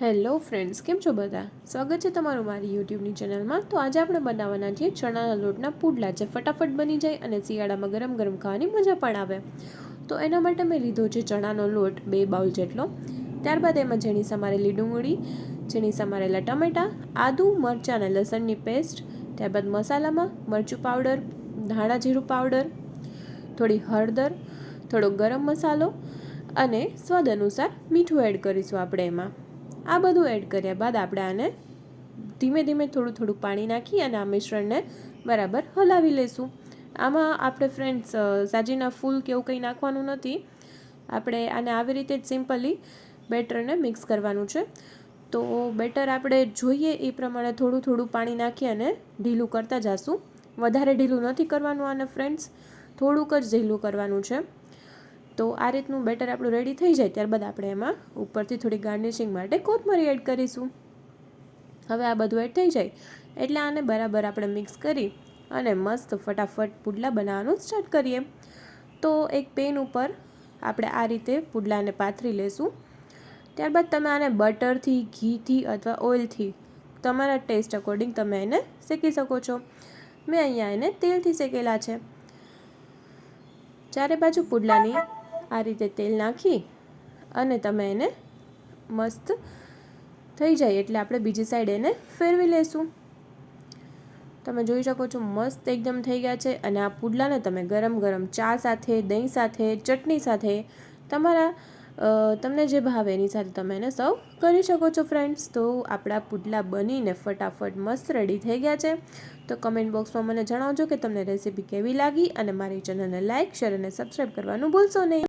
Hello friends, કેમ છો બધા? સ્વાગત છે તમારું મારી યુટ્યુબની ચેનલમાં. તો આજે આપણે બનાવવાના છીએ ચણાના લોટના પુડલા, જે ફટાફટ બની જાય અને શિયાળામાં ગરમ ગરમ ખાવાની મજા પણ આવે. તો એના માટે મેં લીધો છે ચણાનો લોટ 2 બાઉલ જેટલો. ત્યારબાદ એમાં ઝીણી સમારેલી ડુંગળી, ઝીણી સમારેલા ટમેટાં, આદુ, મરચાં અને લસણની પેસ્ટ. ત્યારબાદ મસાલામાં મરચું પાવડર, ધાણા જીરું પાવડર, થોડી હળદર, થોડો ગરમ મસાલો અને સ્વાદ અનુસાર મીઠું એડ કરીશું આપણે એમાં. આ બધું એડ કર્યા બાદ આપણે આને ધીમે ધીમે થોડું થોડું પાણી નાખી અને આ મિશ્રણને બરાબર હલાવી લઈશું. આમાં આપણે ફ્રેન્ડ્સ સાજીના ફૂલ કે એવું કંઈ નાખવાનું નથી. આપણે આને આવી રીતે જ સિમ્પલી બેટરને મિક્સ કરવાનું છે. તો બેટર આપણે જોઈએ એ પ્રમાણે થોડું થોડું પાણી નાખી અને ઢીલું કરતા જઈશું. વધારે ઢીલું નથી કરવાનું આને ફ્રેન્ડ્સ, થોડુંક જ ઢીલું કરવાનું છે. તો આ રીતનું બેટર આપણું રેડી થઈ જાય ત્યારબાદ આપણે એમાં ઉપરથી થોડી ગાર્નિશિંગ માટે કોથમરી એડ કરીશું. હવે આ બધું એડ થઈ જાય એટલે આને બરાબર આપણે મિક્સ કરી અને મસ્ત ફટાફટ પુડલા બનાવવાનું સ્ટાર્ટ કરીએ. તો એક પેન ઉપર આપણે આ રીતે પુડલાને પાથરી લેશું. ત્યારબાદ તમે આને બટરથી, ઘીથી અથવા ઓઇલથી તમારા ટેસ્ટ અકોર્ડિંગ તમે એને શેકી શકો છો. મેં અહીંયા એને તેલથી શેકેલા છે. ચારે બાજુ પુડલાની આ રીતે તેલ નાખી અને તમે એને મસ્ત થઈ જાય એટલે આપણે બીજી સાઈડ એને ફેરવી લઈશું. તમે જોઈ શકો છો મસ્ત એકદમ થઈ ગયા છે. અને આ પુડલાને તમે ગરમ ગરમ ચા સાથે, દહીં સાથે, ચટણી સાથે, તમને જે ભાવે એની સાથે તમે એને સર્વ કરી શકો છો ફ્રેન્ડ્સ. તો આપણા પુડલા બનીને ફટાફટ મસ્ત રેડી થઈ ગયા છે. તો કમેન્ટ બોક્સમાં મને જણાવજો કે તમને રેસીપી કેવી લાગી અને મારી ચેનલને લાઇક, શેર અને સબસ્ક્રાઈબ કરવાનું ભૂલશો નહીં.